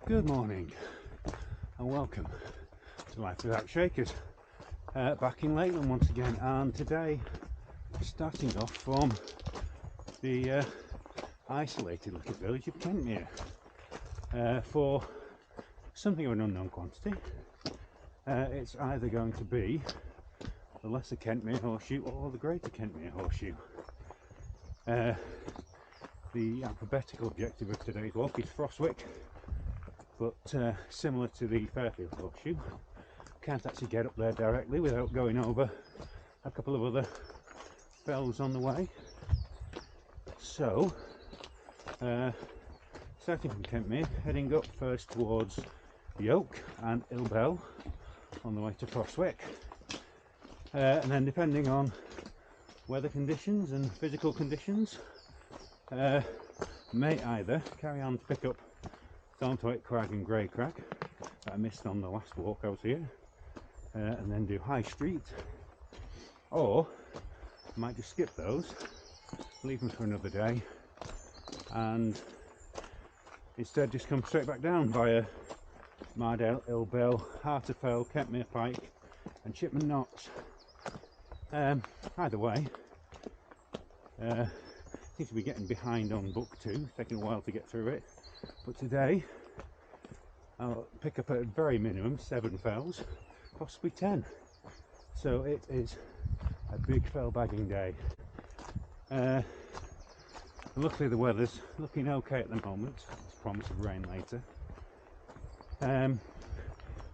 Good morning and welcome to Life Without Shakers, back in Lakeland once again, and today starting off from the isolated little village of Kentmere for something of an unknown quantity. It's either going to be the lesser Kentmere Horseshoe or the greater Kentmere Horseshoe. The alphabetical objective of today's walk is Froswick, but similar to the Fairfield Horseshoe, can't actually get up there directly without going over a couple of other fells on the way. So, starting from Kentmere, heading up first towards Yoke and Ilbel on the way to Froswick, and then depending on weather conditions and physical conditions, may either carry on to pick up Thornthwaite Crag and Grey Crag that I missed on the last walk I was here, and then do High Street, or I might just skip those, leave them for another day, and instead just come straight back down via Mardale, Ilbel, Harterfell, Kentmere Pike and Chipman Notts. Either way, seems to be getting behind on book 2, taking a while to get through it, but today I'll pick up at a very minimum 7 fells, possibly 10, so it is a big fell bagging day. Luckily the weather's looking okay at the moment, it's promise of rain later.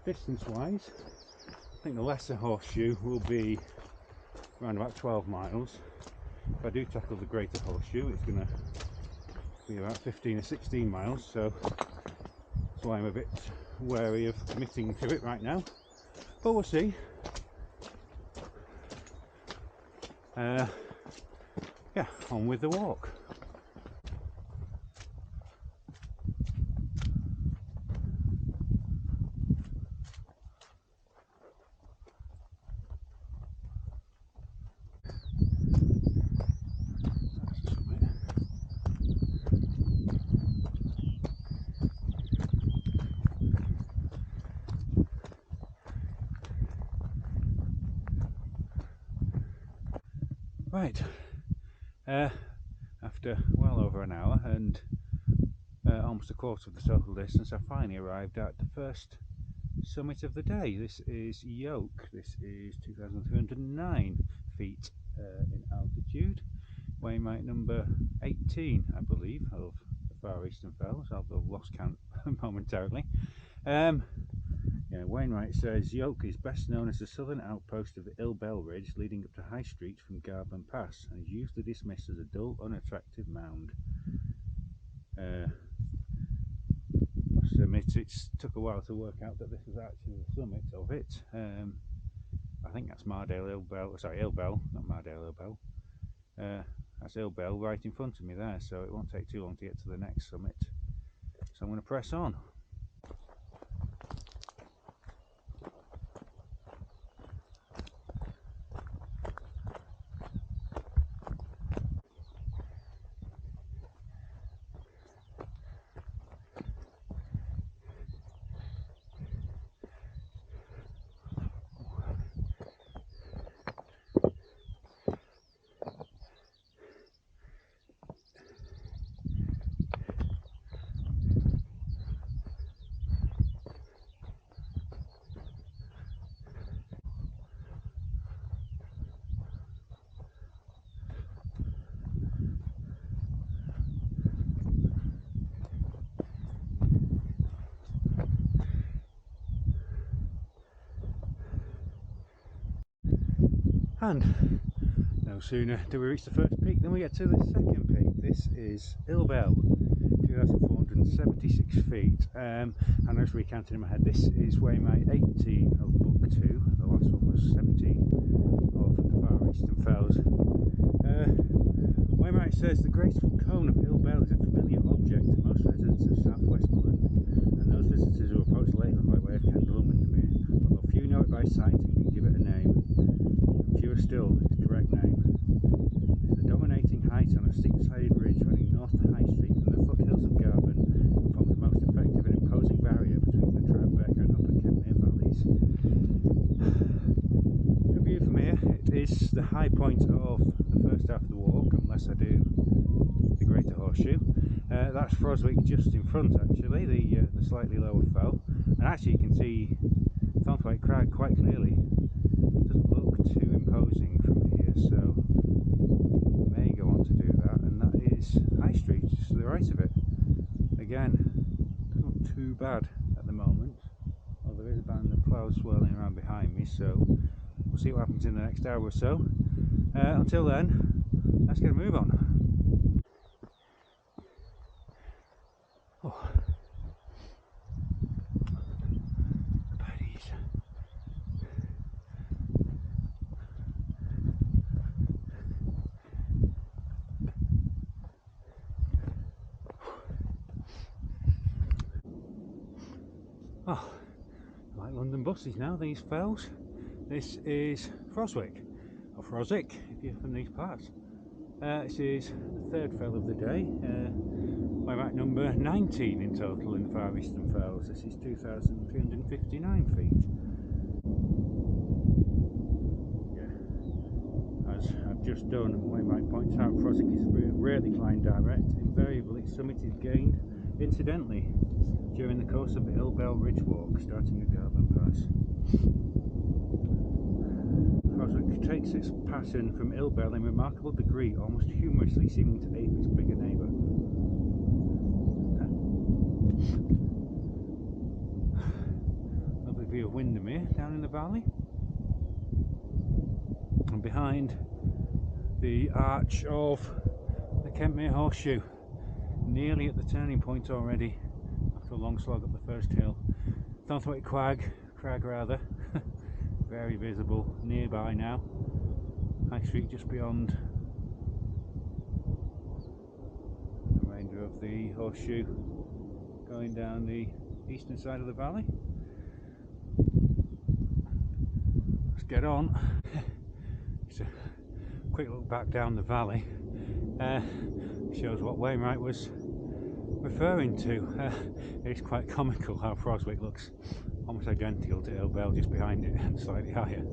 Distance wise, I think the lesser Horseshoe will be around about 12 miles. If I do tackle the greater Horseshoe, it's going to be about 15 or 16 miles, so that's why I'm a bit wary of committing to it right now, but we'll see. Yeah, on with the walk. Right, after well over an hour and almost a quarter of the total distance, I finally arrived at the first summit of the day. This is Yoke. This is 2,309 feet in altitude. Wainwright number 18, I believe, of the Far Eastern Fells. I've lost count momentarily. Yeah, Wainwright says Yoke is best known as the southern outpost of the Ilbel Ridge leading up to High Street from Garban Pass, and is usually dismissed as a dull, unattractive mound. I must admit it took a while to work out that this was actually the summit of it. I think that's Mardale Ilbel, sorry, Ilbel, not Mardale Ilbel. That's Ilbel right in front of me there, so it won't take too long to get to the next summit. So I'm going to press on. And no sooner do we reach the first peak than we get to the second peak. This is Ilbel, 2,476 feet, and I was recounting in my head, this is Wainwright 18 of book 2, the last one was 17 of the Far Eastern Fells. Wainwright says the graceful cone of Ilbel is a familiar object to most residents of South Westmoreland, and those visitors who approach Lakeland by way of Kendal and Windermere, although few know it by sight and can give it a name. Fewer still its correct name. It's the dominating height on a steep-sided ridge running north to High Street from the foothills of Garban, and forms the most effective and imposing the high point of the first half of the walk, unless I do the Greater Horseshoe. That's Froswick just in front, actually, the slightly lower fell. And actually you can see Thornthwaite Crag quite clearly. It doesn't look too imposing from here, so I may go on to do that. And that is High Street, just to the right of it. Again, not too bad at the moment. Well, there is a band of clouds swirling around behind me, so we'll see what happens in the next hour or so. Until then, let's get a move on. Oh. Buddies. Oh, like London buses now, these fells. This is Froswick, or Froswick if you're from these parts. This is the third fell of the day. Wainwright number 19 in total in the Far Eastern Fells. This is 2,359 feet. Yeah. As I've just done, Wainwright points out, Froswick is rarely climbed direct. Invariably, its summit is gained incidentally during the course of the Ilbel Ridge Walk, starting at Garvan Pass. Froswick takes its pattern from Ilbel in remarkable degree, almost humorously seeming to ape its bigger neighbour. Lovely view of Windermere down in the valley. And behind, the arch of the Kentmere Horseshoe, nearly at the turning point already, after a long slog up the first hill. Thornthwaite Crag rather, very visible nearby now. High Street just beyond. The remainder of the Horseshoe going down the eastern side of the valley. Let's get on. Just a quick look back down the valley. Shows what Wainwright was referring to. It's quite comical how Froswick looks almost identical to Ilbel just behind it and slightly higher.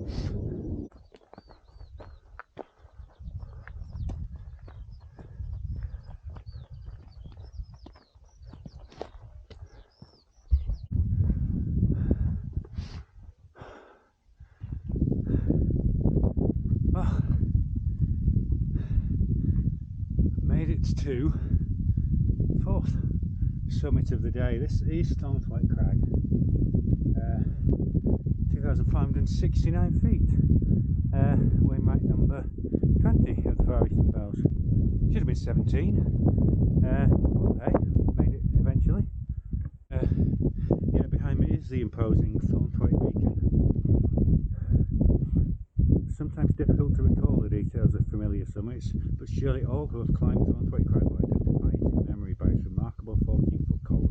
Well, made it to the fourth summit of the day. This is Thornthwaite Crag, 2,569 feet. Wainwright number 20 of the Far Eastern Fells. Should have been 17. Well, hey, made it eventually. Yeah, behind me is the imposing Thornthwaite beacon. Sometimes difficult to recall the details of familiar summits, but surely all who have climbed Thornthwaite Crag will identify it in memory by its remarkable 14-foot column,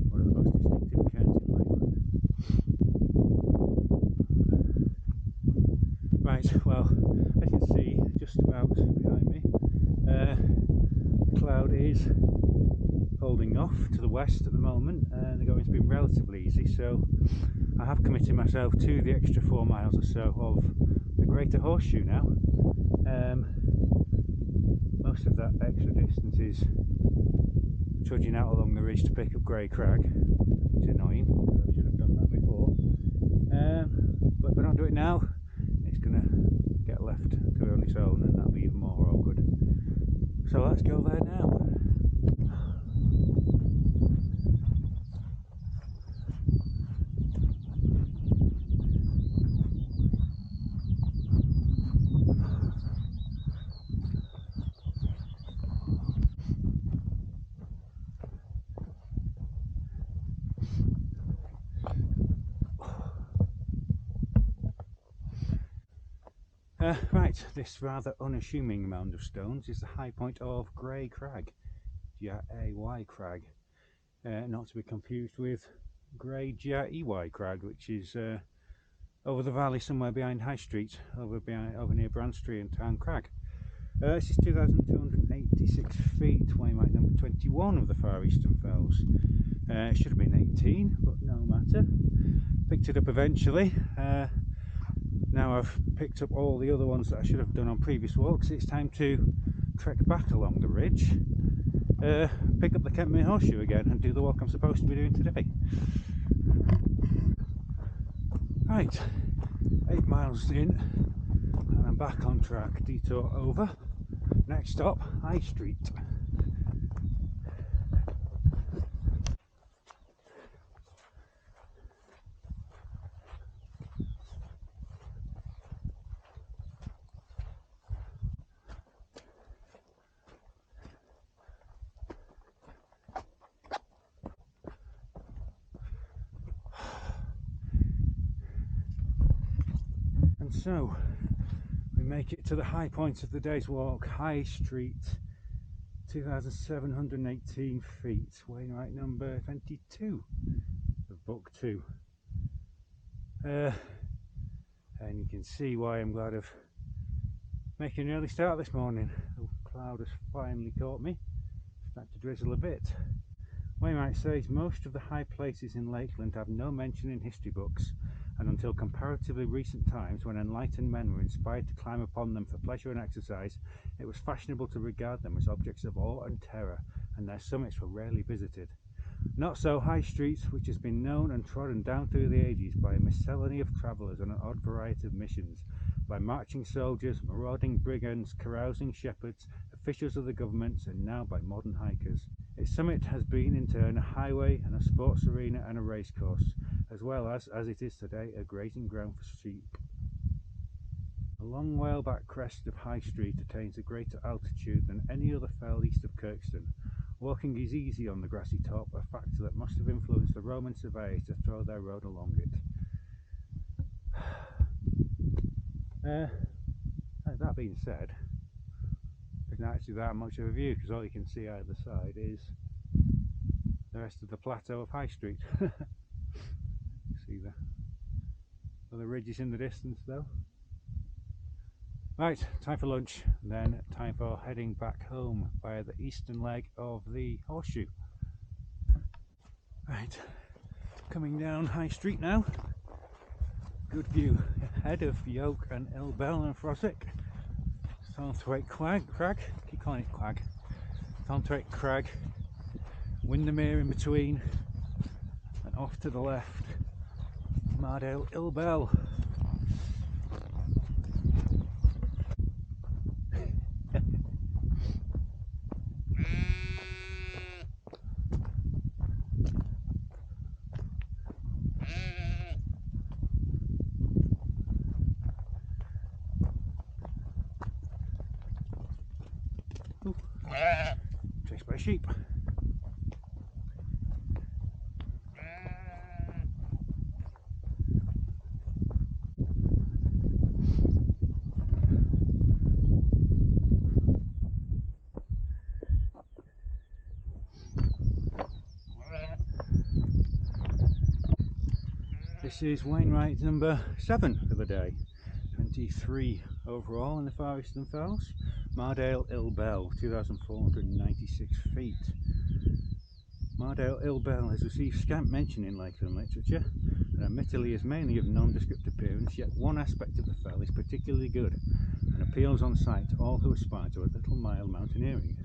one of the most distinctive cairns in Lakeland. Right, well, as you can see, just about behind me, the cloud is holding off to the west at the moment, and the going's been relatively easy, so I have committed myself to the extra 4 miles or so of the Greater Horseshoe now. Most of that extra distance is trudging out along the ridge to pick up Grey Crag, which is annoying because I should have done that before. But if I don't do it now, it's going to get left to on its own, and that'll be even more awkward. So let's go there now. Right, this rather unassuming mound of stones is the high point of Grey Crag, G-R-A-Y Crag, not to be confused with Grey G-R-E-Y Crag, which is over the valley somewhere behind High Street, over near Branstry and Town Crag. This is 2,286 feet, Wainwright number 21 of the Far Eastern Fells. It should have been 18, but no matter. Picked it up eventually. Now I've picked up all the other ones that I should have done on previous walks, it's time to trek back along the ridge, pick up the Kentmere Horseshoe again and do the walk I'm supposed to be doing today. Right, 8 miles in and I'm back on track. Detour over. Next stop, High Street. And so we make it to the high point of the day's walk, High Street, 2,718 feet, Wainwright number 22 of book 2. And you can see why I'm glad of making an early start this morning. The cloud has finally caught me. It's starting to drizzle a bit. Wainwright says most of the high places in Lakeland have no mention in history books, and until comparatively recent times, when enlightened men were inspired to climb upon them for pleasure and exercise, it was fashionable to regard them as objects of awe and terror, and their summits were rarely visited. Not so High Street, which has been known and trodden down through the ages by a miscellany of travellers on an odd variety of missions, by marching soldiers, marauding brigands, carousing shepherds, officials of the governments, and now by modern hikers. Its summit has been in turn a highway and a sports arena and a racecourse, as well as it is today, a grazing ground for sheep. The long whaleback crest of High Street attains a greater altitude than any other fell east of Kirkstone. Walking is easy on the grassy top, a factor that must have influenced the Roman surveyors to throw their road along it. That being said, there's not actually that much of a view, because all you can see either side is the rest of the plateau of High Street. See the other ridges in the distance though. Right, time for lunch, and then time for heading back home via the eastern leg of the Horseshoe. Right, coming down High Street now. Good view ahead of Yoke and Ilbel and Froswick. Thornthwaite Crag, keep calling it Quag. Thornthwaite Crag, Windermere in between, and off to the left, Mardale Ilbel. Chased by sheep. This is Wainwright number 7 for the day. 23 overall in the Far Eastern Fells. Mardale Ilbel, 2,496 feet. Mardale Ilbel has received scant mention in Lakeland literature, and admittedly is mainly of nondescript appearance, yet one aspect of the fell is particularly good, and appeals on sight to all who aspire to a little mild mountaineering.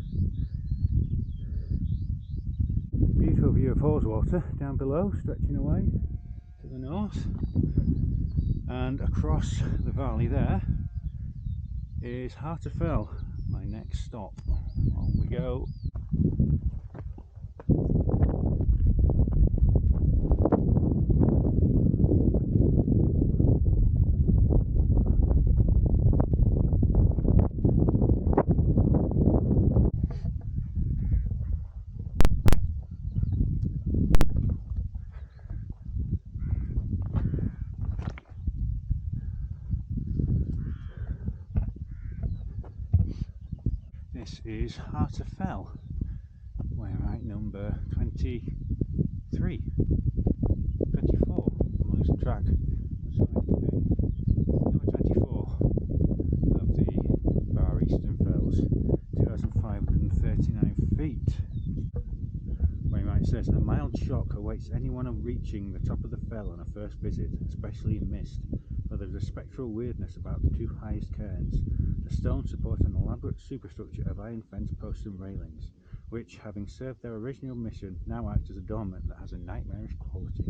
Beautiful view of Haweswater down below, stretching away to the north, and across the valley there is Harterfell, my next stop. On we go. This is Harterfell, Wainwright number 23, 24, I'm losing track, number 24 of the Far Eastern Fells, 2,539 feet. Wainwright says, a mild shock awaits anyone reaching the top of the fell on a first visit, especially in mist. but there is a spectral weirdness about the two highest cairns. The stones support an elaborate superstructure of iron fence posts and railings, which, having served their original mission, now act as a adornment that has a nightmarish quality.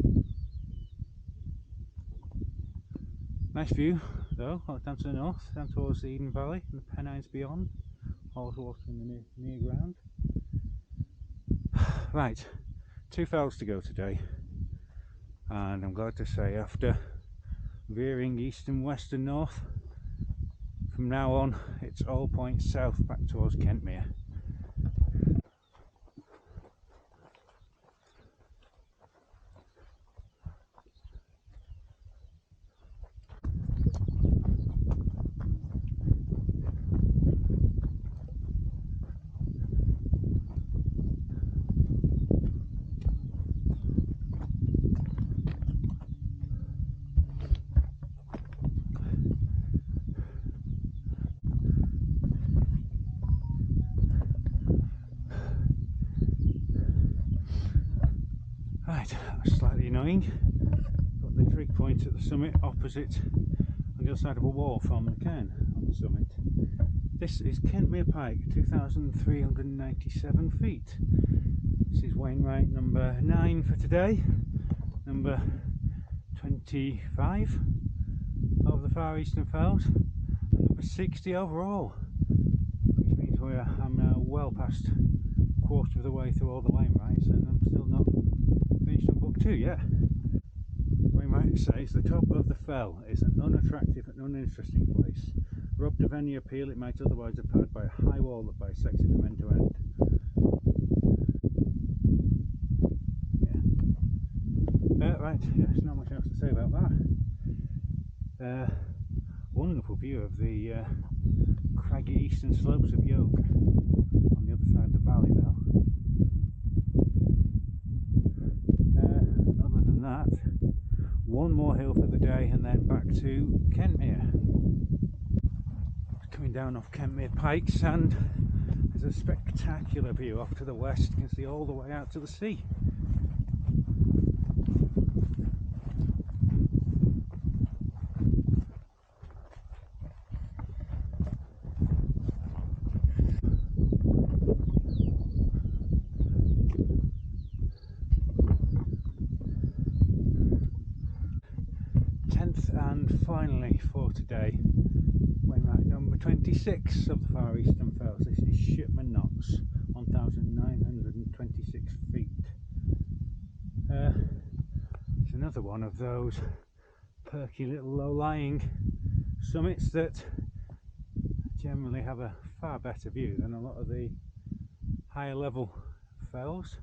Nice view, though, down to the north, down towards the Eden Valley and the Pennines beyond, all water in the near ground. Right, 2 fells to go today, and I'm glad to say after veering east and west and north, from now on it's all points south back towards Kentmere. Right, that's slightly annoying. Got the trig point at the summit opposite on the other side of a wall from the cairn on the summit. This is Kentmere Pike, 2,397 feet. This is Wainwright number 9 for today, number 25 of the Far Eastern Fells, and number 60 overall, which means I'm now well past a quarter of the way through all the Wainwrights, and I'm still not finished on book 2 yet. Wainwright says the top of the fell is an unattractive and uninteresting place, robbed of any appeal it might otherwise have had by a high wall that bisects it from end to end. Right, there's not much else to say about that. Wonderful view of the craggy eastern slopes of Yoke on the other side of the valley though. Other than that, one more hill for the day and then back to Kentmere. Coming down off Kentmere Pikes, and there's a spectacular view off to the west. You can see all the way out to the sea. And finally for today, Wainwright number 26 of the Far Eastern Fells. This is Shipman Knots, 1,926 feet. It's another one of those perky little low-lying summits that generally have a far better view than a lot of the higher level fells.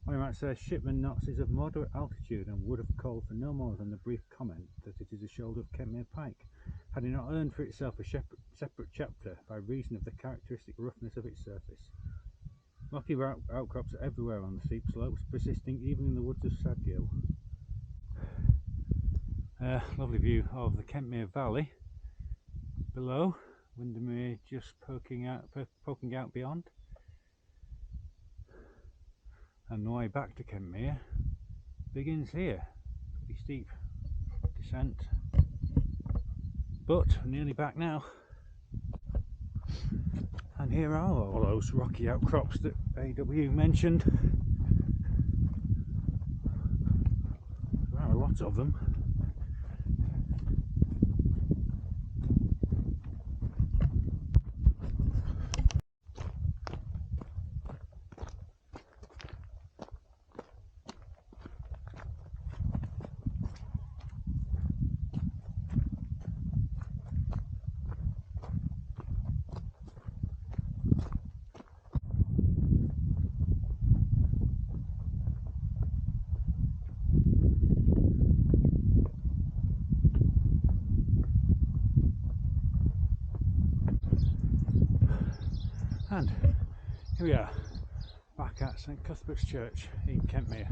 Wainwright says Shipman Knots is of moderate altitude and would have called for no more than the brief comment that it is a shoulder of Kentmere Pike, had it not earned for itself a separate chapter by reason of the characteristic roughness of its surface. Rocky outcrops are everywhere on the steep slopes, persisting even in the woods of Sadgill. Lovely view of the Kentmere Valley below, Windermere just poking out beyond. And the way back to Kentmere begins here. Pretty steep descent, but I'm nearly back now. And here are all those rocky outcrops that AW mentioned. There are lots of them. And here we are, back at St Cuthbert's Church in Kentmere.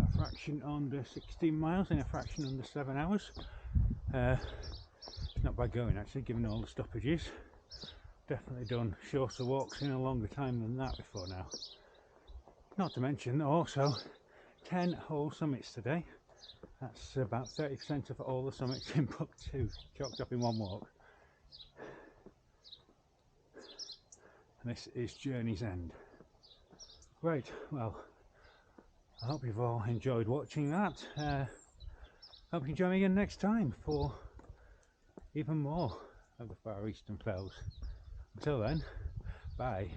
A fraction under 16 miles in a fraction under 7 hours. It's not bad going actually, given all the stoppages. Definitely done shorter walks in a longer time than that before now. Not to mention also 10 whole summits today. That's about 30% of all the summits in Book 2, chalked up in one walk. And this is Journey's End. Right, well, I hope you've all enjoyed watching that. Hope you can join me again next time for even more of the Far Eastern Fells. Until then, bye.